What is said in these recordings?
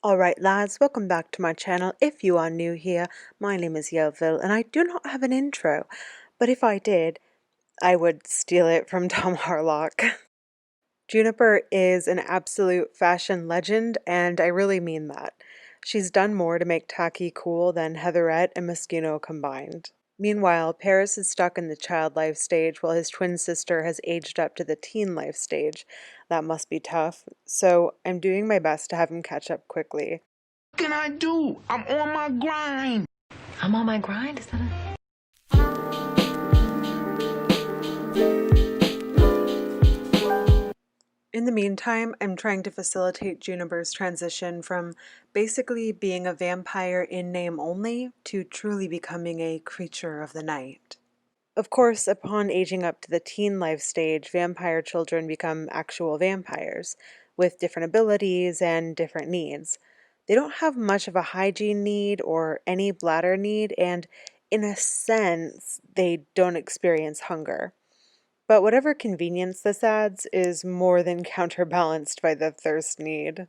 Alright lads, welcome back to my channel. If you are new here, my name is Yellville and I do not have an intro, but if I did, I would steal it from Tom Harlock. Juniper is an absolute fashion legend and I really mean that. She's done more to make tacky cool than Heatherette and Moschino combined. Meanwhile, Paris is stuck in the child life stage while his twin sister has aged up to the teen life stage. That must be tough, so I'm doing my best to have him catch up quickly. What can I do? I'm on my grind. I'm on my grind, is that it? In the meantime, I'm trying to facilitate Juniper's transition from basically being a vampire in name only to truly becoming a creature of the night. Of course, upon aging up to the teen life stage, vampire children become actual vampires, with different abilities and different needs. They don't have much of a hygiene need or any bladder need, and in a sense, they don't experience hunger. But whatever convenience this adds is more than counterbalanced by the thirst need.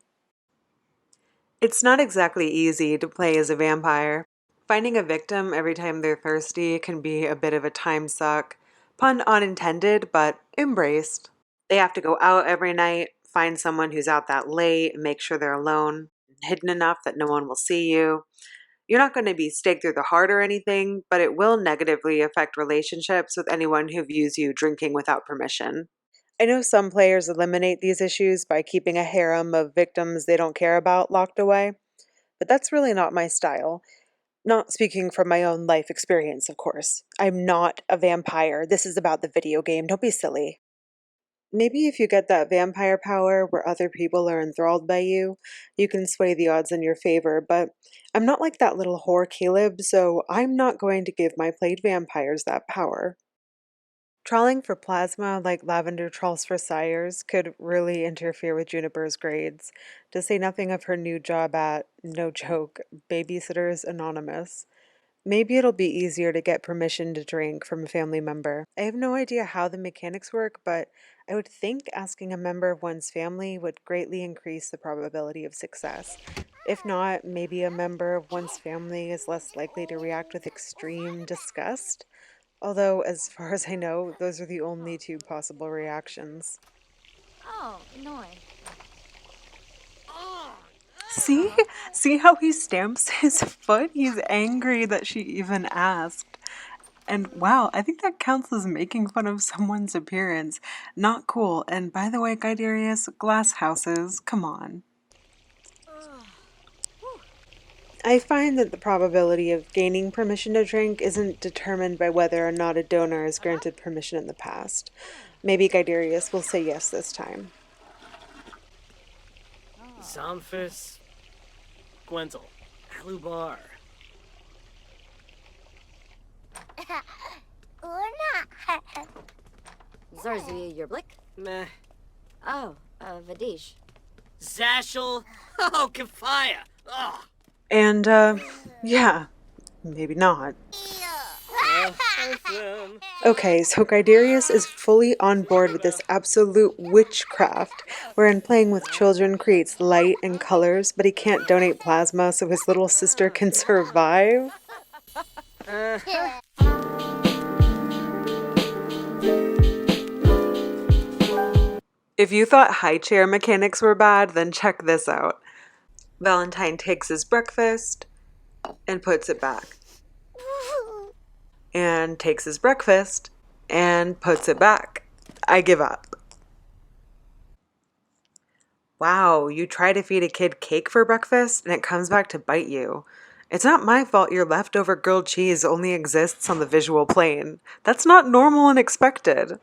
It's not exactly easy to play as a vampire. Finding a victim every time they're thirsty can be a bit of a time suck. Pun unintended, but embraced. They have to go out every night, find someone who's out that late, and make sure they're alone, hidden enough that no one will see you. You're not going to be staked through the heart or anything, but it will negatively affect relationships with anyone who views you drinking without permission. I know some players eliminate these issues by keeping a harem of victims they don't care about locked away, but that's really not my style. Not speaking from my own life experience, of course. I'm not a vampire. This is about the video game. Don't be silly. Maybe if you get that vampire power where other people are enthralled by you, you can sway the odds in your favor, but I'm not like that little whore Caleb, so I'm not going to give my played vampires that power. Trawling for plasma like Lavender trawls for sires could really interfere with Juniper's grades, to say nothing of her new job at, no joke, Babysitters Anonymous. Maybe it'll be easier to get permission to drink from a family member. I have no idea how the mechanics work, but I would think asking a member of one's family would greatly increase the probability of success. If not, maybe a member of one's family is less likely to react with extreme disgust. Although, as far as I know, those are the only two possible reactions. Oh, annoying. See? See how he stamps his foot? He's angry that she even asked. And wow, I think that counts as making fun of someone's appearance. Not cool. And by the way, Guiderius, glass houses, come on. I find that the probability of gaining permission to drink isn't determined by whether or not a donor has granted permission in the past. Maybe Guiderius will say yes this time. Zamphis, Gwenzel, Alubar. Zarzuya Yerblik? Meh. Oh, Vadish. Zashel. Oh, Kafaya. Oh. And, yeah, maybe not. Okay, so Guiderius is fully on board with this absolute witchcraft, wherein playing with children creates light and colors, but he can't donate plasma so his little sister can survive. If you thought high chair mechanics were bad, then check this out. Valentine takes his breakfast and puts it back. And takes his breakfast and puts it back. I give up. Wow, you try to feed a kid cake for breakfast and it comes back to bite you. It's not my fault your leftover grilled cheese only exists on the visual plane. That's not normal and expected.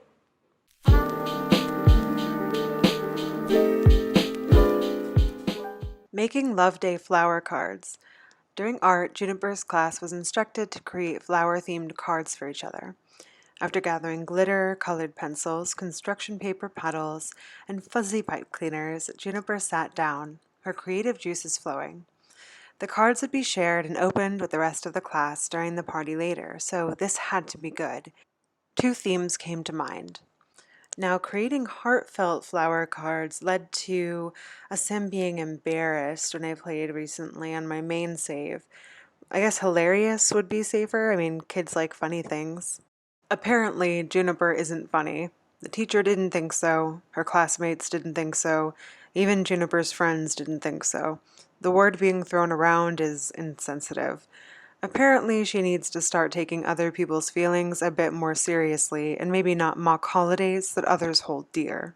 Making Love Day flower cards. During art, Juniper's class was instructed to create flower-themed cards for each other. After gathering glitter, colored pencils, construction paper petals, and fuzzy pipe cleaners, Juniper sat down, her creative juices flowing. The cards would be shared and opened with the rest of the class during the party later, so this had to be good. Two themes came to mind. Now, creating heartfelt flower cards led to a sim being embarrassed when I played recently on my main save. I guess hilarious would be safer. I mean, kids like funny things. Apparently, Juniper isn't funny. The teacher didn't think so. Her classmates didn't think so. Even Juniper's friends didn't think so. The word being thrown around is insensitive. Apparently, she needs to start taking other people's feelings a bit more seriously and maybe not mock holidays that others hold dear.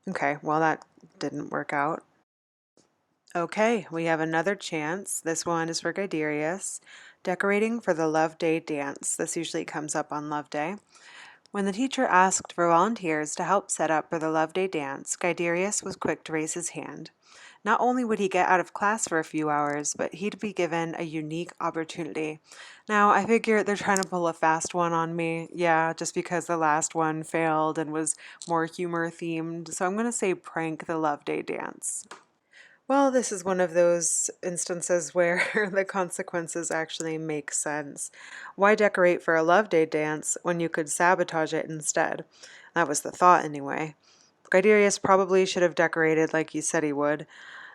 Okay, well, that didn't work out. Okay, we have another chance. This one is for Guiderius. Decorating for the Love Day dance. This usually comes up on Love Day. When the teacher asked for volunteers to help set up for the Love Day dance, Guiderius was quick to raise his hand. Not only would he get out of class for a few hours, but he'd be given a unique opportunity. Now, I figure they're trying to pull a fast one on me. Yeah, just because the last one failed and was more humor themed. So I'm going to say prank the Love Day dance. Well, this is one of those instances where the consequences actually make sense. Why decorate for a Love Day dance when you could sabotage it instead? That was the thought, anyway. Guiderius probably should have decorated like he said he would.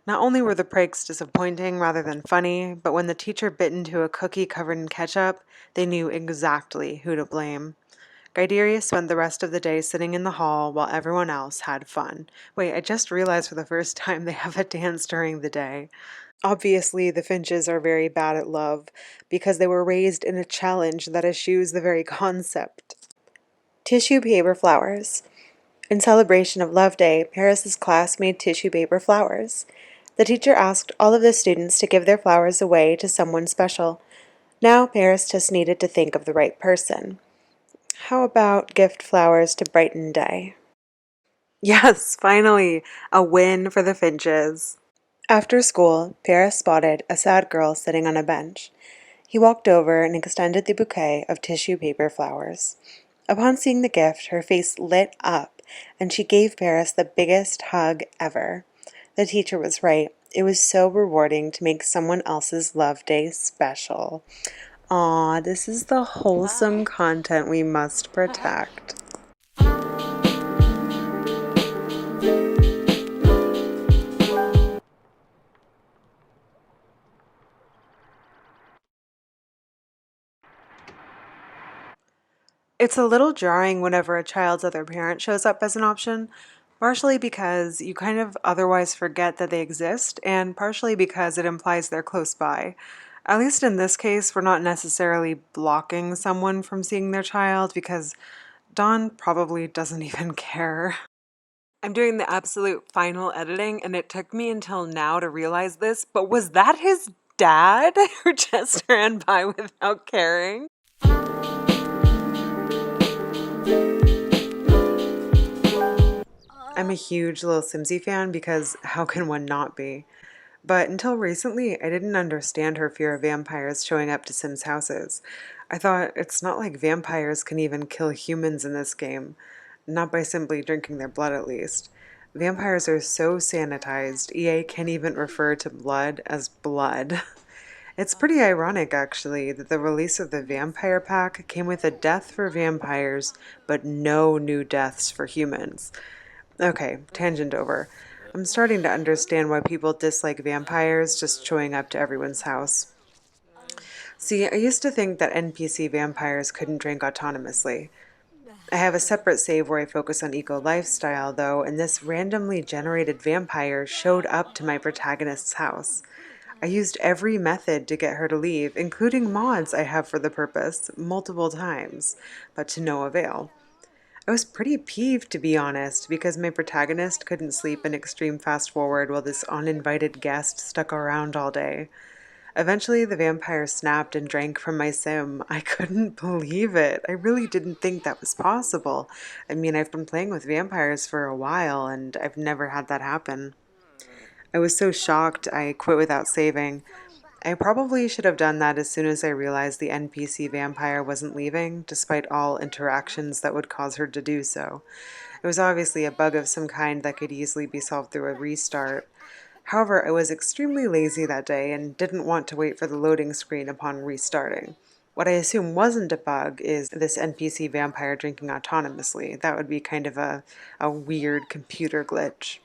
Not only were the pranks disappointing rather than funny, but when the teacher bit into a cookie covered in ketchup, they knew exactly who to blame. Guiderius spent the rest of the day sitting in the hall while everyone else had fun. Wait, I just realized for the first time they have a dance during the day. Obviously, the Finches are very bad at love because they were raised in a challenge that eschews the very concept. Tissue paper flowers. In celebration of Love Day, Paris's class made tissue paper flowers. The teacher asked all of the students to give their flowers away to someone special. Now Paris just needed to think of the right person. How about gift flowers to brighten day? Yes, finally, a win for the Finches. After school, Paris spotted a sad girl sitting on a bench. He walked over and extended the bouquet of tissue paper flowers. Upon seeing the gift, her face lit up, and she gave Paris the biggest hug ever. The teacher was right. It was so rewarding to make someone else's love day special. Aw, this is the wholesome content we must protect. It's a little jarring whenever a child's other parent shows up as an option, partially because you kind of otherwise forget that they exist, and partially because it implies they're close by. At least in this case, we're not necessarily blocking someone from seeing their child because Don probably doesn't even care. I'm doing the absolute final editing, and it took me until now to realize this, but was that his dad who just ran by without caring? I'm a huge Little Simsy fan because how can one not be? But until recently, I didn't understand her fear of vampires showing up to Sims' houses. I thought it's not like vampires can even kill humans in this game. Not by simply drinking their blood, at least. Vampires are so sanitized, EA can't even refer to blood as blood. It's pretty ironic, actually, that the release of the Vampire Pack came with a death for vampires, but no new deaths for humans. Okay, tangent over. I'm starting to understand why people dislike vampires just showing up to everyone's house. See, I used to think that NPC vampires couldn't drink autonomously. I have a separate save where I focus on eco lifestyle, though, and this randomly generated vampire showed up to my protagonist's house. I used every method to get her to leave, including mods I have for the purpose, multiple times, but to no avail. I was pretty peeved, to be honest, because my protagonist couldn't sleep in extreme fast forward while this uninvited guest stuck around all day. Eventually, the vampire snapped and drank from my sim. I couldn't believe it. I really didn't think that was possible. I mean, I've been playing with vampires for a while, and I've never had that happen. I was so shocked I quit without saving. I probably should have done that as soon as I realized the NPC vampire wasn't leaving, despite all interactions that would cause her to do so. It was obviously a bug of some kind that could easily be solved through a restart. However, I was extremely lazy that day and didn't want to wait for the loading screen upon restarting. What I assume wasn't a bug is this NPC vampire drinking autonomously. That would be kind of a weird computer glitch.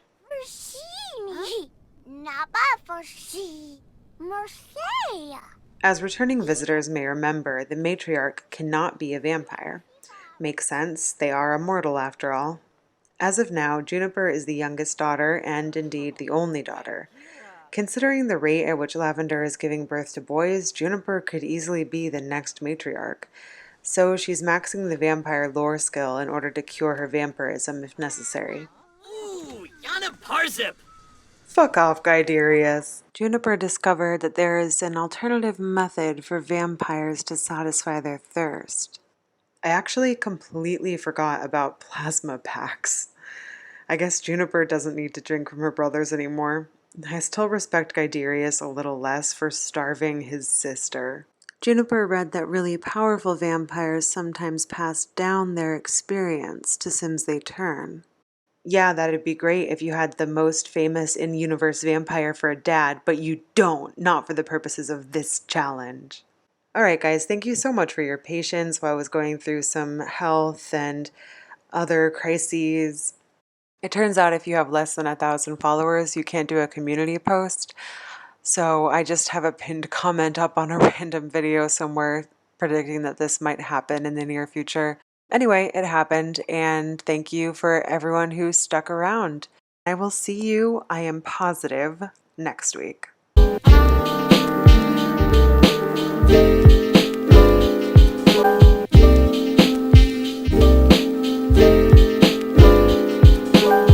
As returning visitors may remember, the matriarch cannot be a vampire. Makes sense, they are immortal after all. As of now, Juniper is the youngest daughter and indeed the only daughter. Considering the rate at which Lavender is giving birth to boys, Juniper could easily be the next matriarch. So she's maxing the vampire lore skill in order to cure her vampirism if necessary. Ooh, Yana Parzip! Fuck off, Guiderius. Juniper discovered that there is an alternative method for vampires to satisfy their thirst. I actually completely forgot about plasma packs. I guess Juniper doesn't need to drink from her brothers anymore. I still respect Guiderius a little less for starving his sister. Juniper read that really powerful vampires sometimes pass down their experience to Sims they turn. Yeah, that'd be great if you had the most famous in-universe vampire for a dad, but you don't, not for the purposes of this challenge. Alright guys, thank you so much for your patience while I was going through some health and other crises. It turns out if you have less than 1,000 followers, you can't do a community post. So I just have a pinned comment up on a random video somewhere predicting that this might happen in the near future. Anyway, it happened, and thank you for everyone who stuck around. I will see you, I am positive, next week.